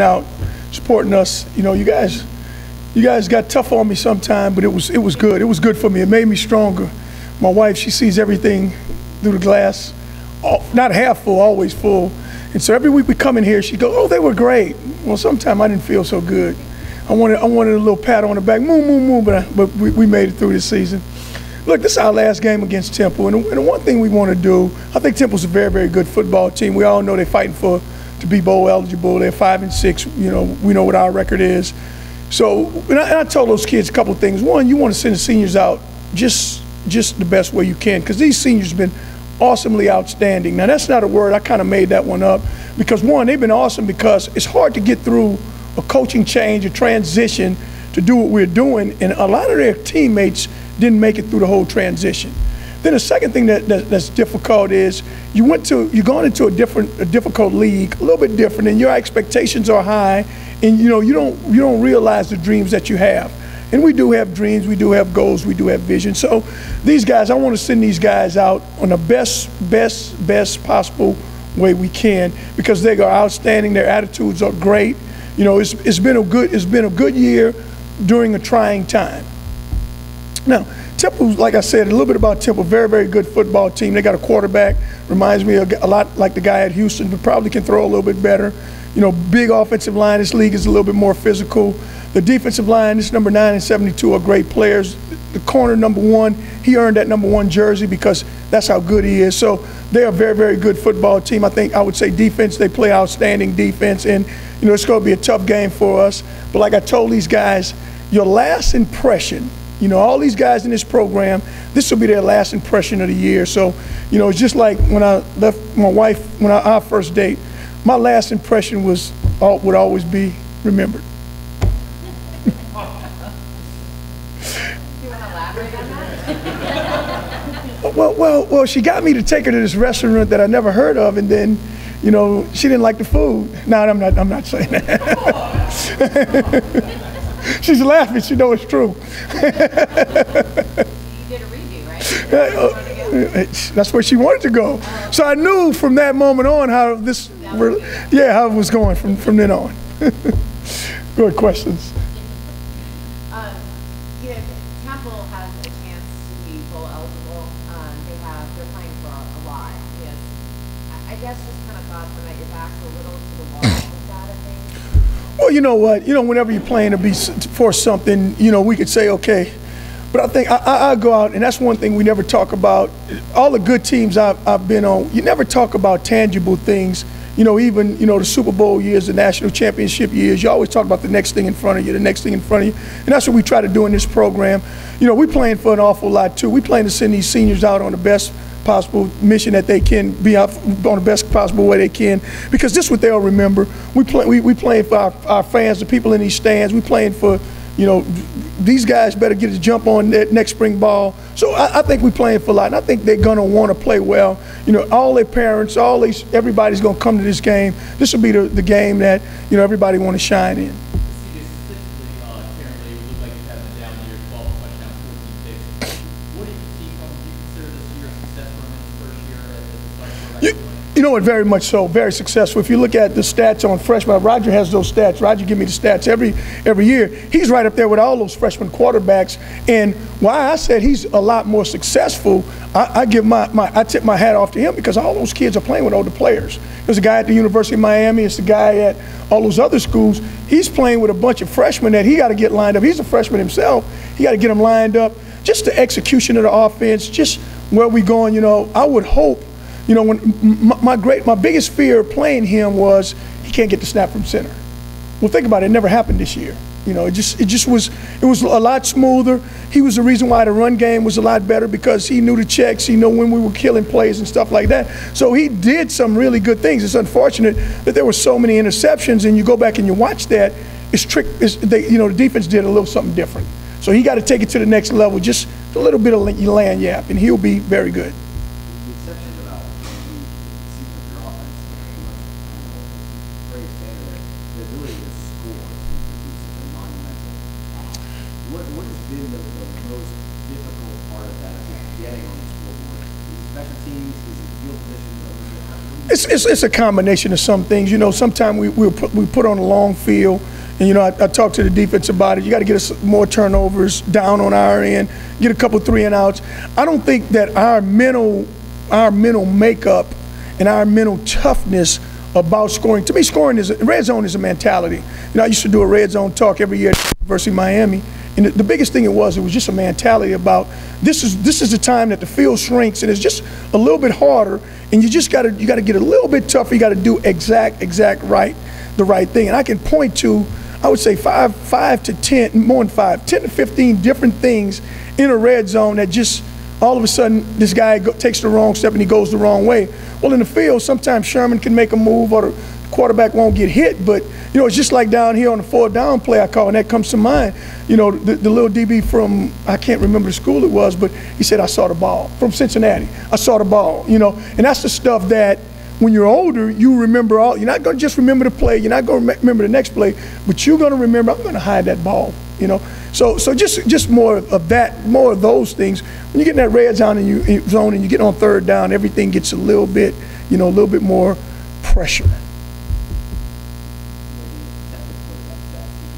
out, supporting us. You know, you guys got tough on me sometime, but it was good. It was good for me. It made me stronger. My wife, she sees everything through the glass, not half full, always full. And so every week we come in here, she goes, "Oh, they were great." Well, sometimes I didn't feel so good. I wanted a little pat on the back, moo, moo, moo, but we made it through this season. Look, this is our last game against Temple, and the one thing we want to do, I think Temple's a very, very good football team. We all know they're fighting to be bowl eligible. They're 5-6. You know, we know what our record is. So, and I told those kids a couple of things. One, you want to send the seniors out just the best way you can, because these seniors have been awesomely outstanding. Now, that's not a word. I kind of made that one up because, one, they've been awesome because it's hard to get through a coaching change, a transition to do what we're doing, and a lot of their teammates didn't make it through the whole transition. Then the second thing that's difficult is you're going into a difficult league, a little bit different, and your expectations are high, and you don't realize the dreams that you have. And we do have dreams, we do have goals, we do have vision. So these guys, I want to send these guys out on the best possible way we can, because they are outstanding. Their attitudes are great. You know, it's been a good year during a trying time. Now, Temple, like I said, a little bit about Temple, very, very good football team. They got a quarterback, reminds me a lot like the guy at Houston, but probably can throw a little bit better. You know, big offensive line. This league is a little bit more physical. The defensive line, this number 9 and 72 are great players. The corner, number 1, he earned that number 1 jersey because that's how good he is. So they're a very, very good football team. I would say defense, they play outstanding defense, and you know, it's going to be a tough game for us. But like I told these guys, your last impression, you know, all these guys in this program, this will be their last impression of the year. So, you know, it's just like when I left my wife, our first date, my last impression would always be remembered. Do you want to elaborate on that? Well, she got me to take her to this restaurant that I never heard of, and then, you know, she didn't like the food. No, I'm not saying that. She's laughing. She knows it's true. You did a redo, right? That's where she wanted to go. So I knew from that moment on how how it was going from then on. Good questions. You know, Temple has a chance to be bowl eligible. They're playing for a lot. Yes. I guess just kind of thoughts on that. Your back's a little to the wall with that, I think. Well, you know what? You know, whenever you're playing to be for something, you know, we could say, okay. But I think I go out, and that's one thing we never talk about. All the good teams I've been on, you never talk about tangible things. You know, even, you know, the Super Bowl years, the national championship years, you always talk about the next thing in front of you, the next thing in front of you. And that's what we try to do in this program. You know, we're playing for an awful lot, too. We're playing to send these seniors out on the best possible mission that they can be out on the best possible way they can, because this is what they'll remember. We playing for our fans, the people in these stands. We playing for, you know, these guys better get a jump on that next spring ball. So I think we're playing for a lot, and I think they're gonna want to play well. You know, all their parents, everybody's gonna come to this game. This will be the game that, you know, everybody want to shine in. You know what, very much so, very successful. If you look at the stats on freshmen, Roger has those stats. Roger give me the stats every year. He's right up there with all those freshman quarterbacks. And why I said he's a lot more successful, I tip my hat off to him, because all those kids are playing with older players. There's a guy at the University of Miami, it's the guy at all those other schools. He's playing with a bunch of freshmen that he got to get lined up. He's a freshman himself. He got to get them lined up. Just the execution of the offense, just where we going, you know, I would hope. You know, when my biggest fear of playing him was he can't get the snap from center. Well, think about it. It never happened this year. You know, it was a lot smoother. He was the reason why the run game was a lot better, because he knew the checks. He knew when we were killing plays and stuff like that. So he did some really good things. It's unfortunate that there were so many interceptions, and you go back and you watch that. You know, the defense did a little something different. So he got to take it to the next level, just a little bit of land yap, and he'll be very good. What has been the most difficult part of that, getting on the scoreboard? Is it special teams? Is it field position? It's a combination of some things. You know, sometimes we put on a long field, and you know, I talk to the defense about it. You got to get us more turnovers down on our end, get a couple 3-and-outs. I don't think that our mental makeup and our mental toughness about scoring. To me, scoring red zone is a mentality. You know, I used to do a red zone talk every year at University of Miami, and the biggest thing it was just a mentality about this is the time that the field shrinks and it's just a little bit harder, and you got to get a little bit tougher. You got to do the right thing. And I can point to, I would say 5 to 10, more than 5, 10 to 15 different things in a red zone that just all of a sudden this guy takes the wrong step and he goes the wrong way. Well, in the field, sometimes Sherman can make a move or the quarterback won't get hit, but you know, it's just like down here on the 4th down play I call, and that comes to mind. You know, the little DB from, I can't remember the school it was, but he said, I saw the ball, from Cincinnati. I saw the ball, you know, and that's the stuff that when you're older, you remember all. You're not going to just remember the play, you're not going to remember the next play, but you're going to remember, I'm going to hide that ball, you know. So just more of that, more of those things. When you get in that red zone and you get on 3rd down, everything gets a little bit, you know, a little bit more pressure.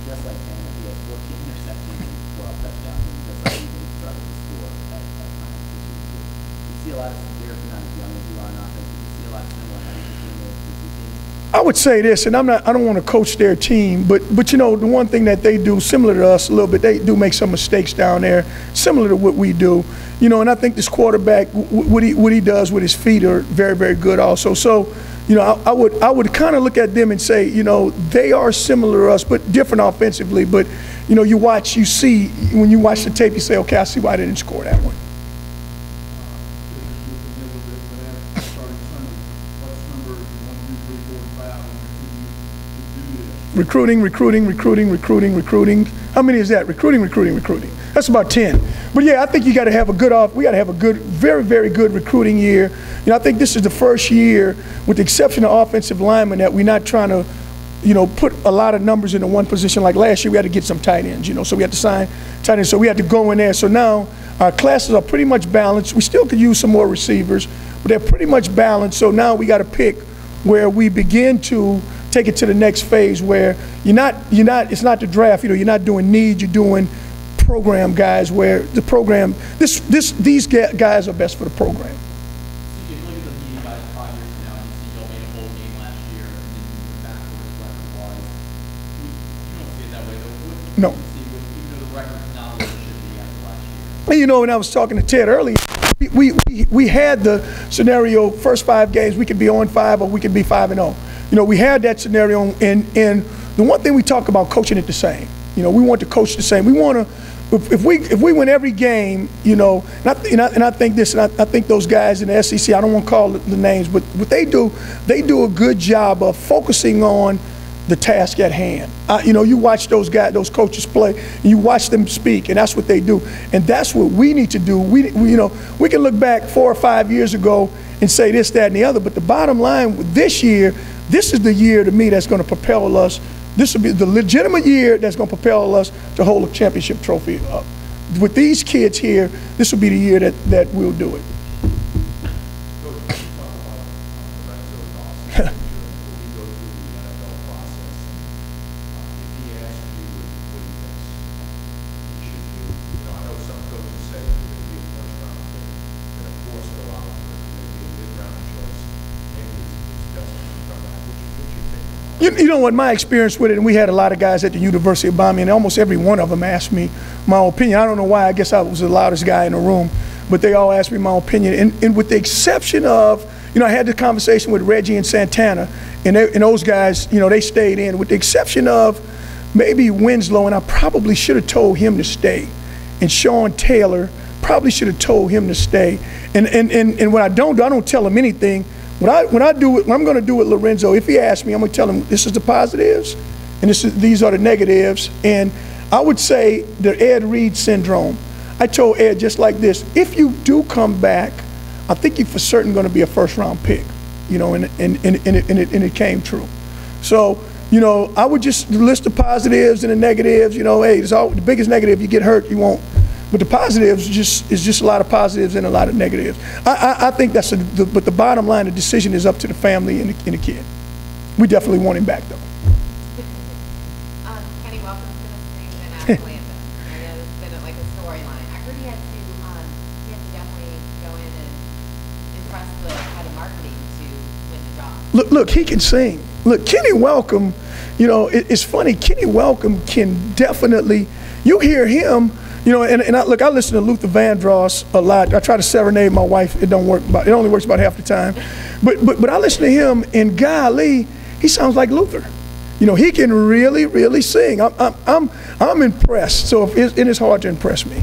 Just like Tanner, he has 14 interceptions and 12 touchdowns, and just like he struggled to score at times this year. You see a lot of similarities, not as young as you are on offense, but you see a lot of similarities between those two teams. I would say this, and I don't want to coach their team, but you know, the one thing that they do similar to us a little bit, they do make some mistakes down there, similar to what we do. You know, and I think this quarterback, what he does with his feet are very, very good also. So, you know, I would kind of look at them and say, you know, they are similar to us, but different offensively. But, you know, you see, when you watch the tape, you say, okay, I see why they didn't score that one. Recruiting. How many is that? Recruiting. That's about 10. But yeah, I think you got to have we got to have a good, very, very good recruiting year. You know, I think this is the first year, with the exception of offensive linemen, that we're not trying to, you know, put a lot of numbers into one position. Like last year, we had to get some tight ends, you know, so we had to sign tight ends. So we had to go in there. So now our classes are pretty much balanced. We still could use some more receivers, but they're pretty much balanced. So now we got to pick where we begin to take it to the next phase, where it's not the draft, you know, you're not doing needs, you're doing program guys, where the program, these guys are best for the program. So you look at the media guys 5 years from now, and you see y'all made a bowl game last year, and then you went backwards record-wise. You don't see it that way, though. No. Even though the record's not what it should be after last year. And you know, when I was talking to Ted earlier, we had the scenario, first 5 games, we could be 0-5 or we could be 5-0. You know, we had that scenario, and the one thing we talk about, coaching it the same. You know, we want to coach the same. We want to, if we win every game, you know, and I think this, and I think those guys in the SEC, I don't want to call the names, but what they do a good job of focusing on the task at hand. You know, you watch those guys, those coaches play, and you watch them speak, and that's what they do. And that's what we need to do. We you know, we can look back 4 or 5 years ago and say this, that, and the other, but the bottom line with this year, this is the year to me that's going to propel us. This will be the legitimate year that's going to propel us to hold a championship trophy up. With these kids here, this will be the year that we'll do it. You know what, my experience with it, and we had a lot of guys at the University of Miami, and almost every one of them asked me my opinion. I don't know why, I guess I was the loudest guy in the room, but they all asked me my opinion. And with the exception of, you know, I had the conversation with Reggie and Santana, and those guys, you know, they stayed in, with the exception of maybe Winslow, and I probably should have told him to stay. And Sean Taylor, probably should have told him to stay. And what I don't tell him anything. When I'm going to do with Lorenzo, if he asks me, I'm going to tell him this is the positives and these are the negatives. And I would say the Ed Reed syndrome. I told Ed just like this: if you do come back, I think you're for certain going to be a first-round pick. You know, and it came true. So, you know, I would just list the positives and the negatives. You know, hey, the biggest negative: you get hurt, you But the positives is just a lot of positives and a lot of negatives. I think that's but the bottom line, the decision is up to the family and the kid. We definitely want him back though. Kenny, welcome to the thing in Atlanta. I know it's been like a storyline. I heard he had to definitely go in and impress the head of marketing to win the job. Look, he can sing. Look, Kenny Welcome, you know, it's funny. Kenny Welcome can definitely, you hear him, you know, and I listen to Luther Vandross a lot. I try to serenade my wife. It don't work. It only works about half the time. But I listen to him, and golly, he sounds like Luther. You know, he can really, really sing. I'm impressed. So it is hard to impress me.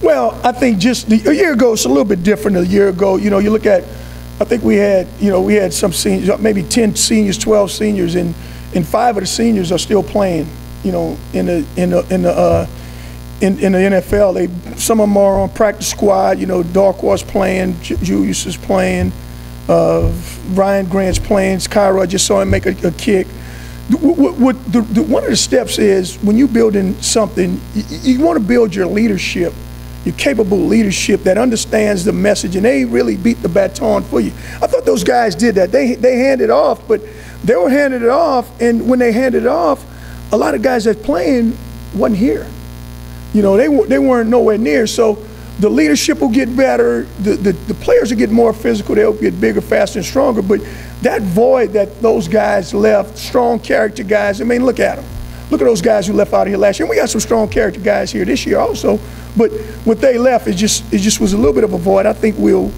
Well, I think just a year ago, it's a little bit different. A year ago, you know, you look at, I think we had some seniors, maybe 10 seniors, 12 seniors, and 5 of the seniors are still playing, you know, in the NFL. Some of them are on practice squad. You know, Darkwar's playing, Julius is playing, Ryan Grant's playing, Kyra, I just saw him make a kick. One of the steps is when you're building something, you want to build your leadership. Your capable leadership that understands the message, and they really beat the baton for you. I thought those guys did that. They handed off, but they were handed it off, and when they handed it off, a lot of guys that's playing wasn't here. You know, they weren't nowhere near. So the leadership will get better. The players will get more physical. They'll get bigger, faster, and stronger. But that void that those guys left, strong character guys. I mean, look at them. Look at those guys who left out of here last year. And we got some strong character guys here this year also. But what they left, it just was a little bit of a void. I think we'll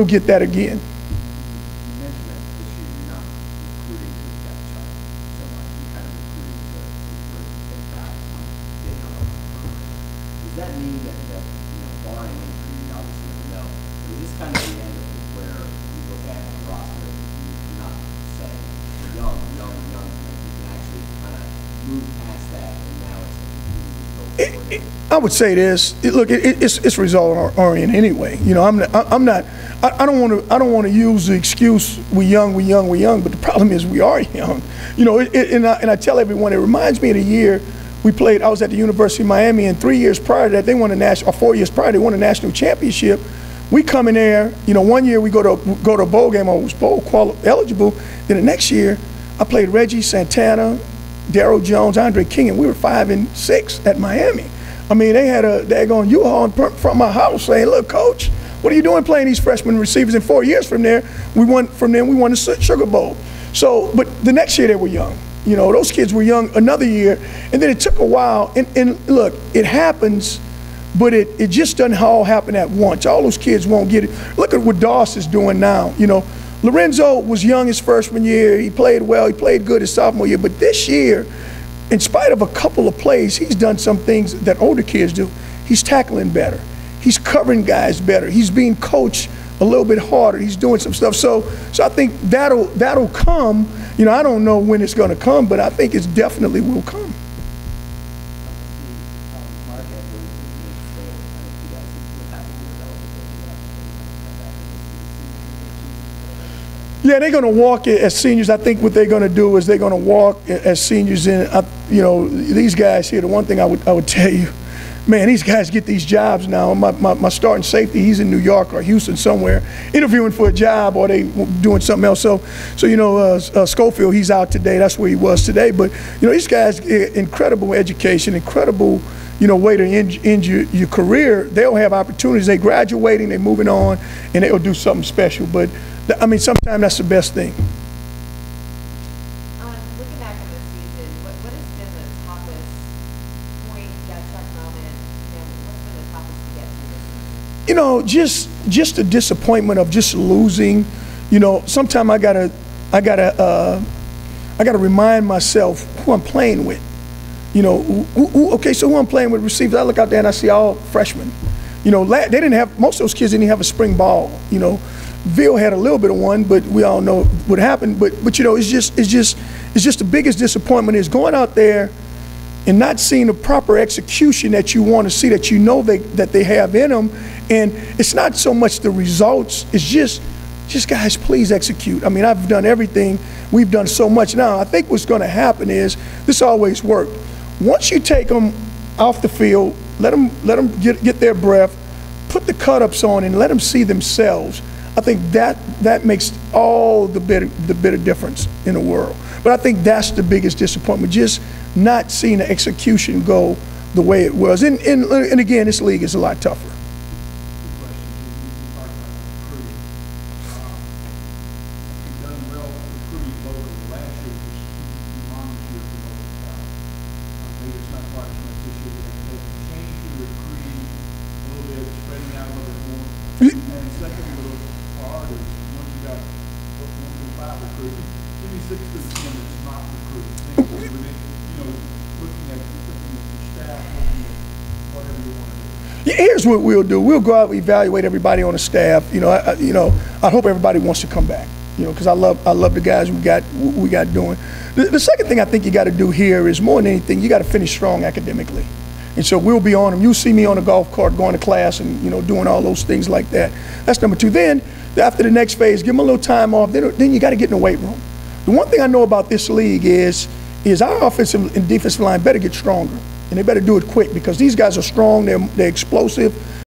get that again. You mentioned that this year you're not recruiting to the depth chart so much. You're kind of recruiting to guys getting on the program. Does that mean that barring injury, obviously you know, but is this kind of the end of it where you look at the roster and you're not saying we're young, and you can actually kind of move past that, and now it's a I would say this. Look, it's result oriented anyway. You know, I don't want to use the excuse we're young. But the problem is we are young. You know, and I tell everyone it reminds me of the year we played. I was at the University of Miami, and 3 years prior to that, they won or 4 years prior, they won a national championship. We come in there. You know, one year we go to a bowl game. I was bowl eligible. Then the next year, I played Reggie Santana, Darryl Jones, Andre King, and we were 5 and 6 at Miami. I mean, they had a daggone U-Haul in front of my house saying, "Look, coach, what are you doing playing these freshman receivers?" And 4 years from there, we won the Sugar Bowl. So, but the next year they were young. You know, those kids were young another year, and then it took a while. And look, it happens, but it just doesn't all happen at once. All those kids won't get it. Look at what Doss is doing now. You know, Lorenzo was young his freshman year. He played well. He played good his sophomore year. But this year, in spite of a couple of plays, he's done some things that older kids do. He's tackling better. He's covering guys better. He's being coached a little bit harder. He's doing some stuff. So I think that'll come. You know, I don't know when it's going to come, but I think it definitely will come. Yeah, they're going to walk as seniors. I think what they're going to do is they're going to walk as seniors in. You know, these guys here, the one thing I would tell you, man, these guys get these jobs now. My starting safety, he's in New York or Houston somewhere, interviewing for a job, or they doing something else. So you know, Schofield, he's out today. That's where he was today. But, you know, these guys, incredible education, incredible, you know, way to end your career. They'll have opportunities. They're graduating, they're moving on, and they'll do something special. But, I mean, sometimes that's the best thing. Looking back on this season, what has been the toughest point, depth chart moment? What's been the toughest to get through this season? You know, just the disappointment of just losing. You know, sometimes I gotta remind myself who I'm playing with. You know, okay, so who I'm playing with receivers. I look out there and I see all freshmen. You know, they didn't have, most of those kids didn't have a spring ball. You know, Ville had a little bit of one, but we all know what happened. But you know, it's just the biggest disappointment is going out there and not seeing the proper execution that you want to see, that you know that they have in them. And it's not so much the results, it's just guys, please execute. I mean, I've done everything. We've done so much. Now, I think what's going to happen is, this always worked. Once you take them off the field, let them get their breath, put the cut-ups on, and let them see themselves. I think that makes all the bit of difference in the world. But I think that's the biggest disappointment, just not seeing the execution go the way it was. And again, this league is a lot tougher. Here's what we'll do. We'll go out and evaluate everybody on the staff. I hope everybody wants to come back. Because I love the guys we got doing. The second thing I think you got to do here is, more than anything, you got to finish strong academically. And so we'll be on them. You'll see me on the golf cart going to class and doing all those things like that. That's number two. Then after the next phase, give them a little time off. Then you got to get in the weight room. The one thing I know about this league is our offensive and defensive line better get stronger, and they better do it quick, because these guys are strong. They're explosive.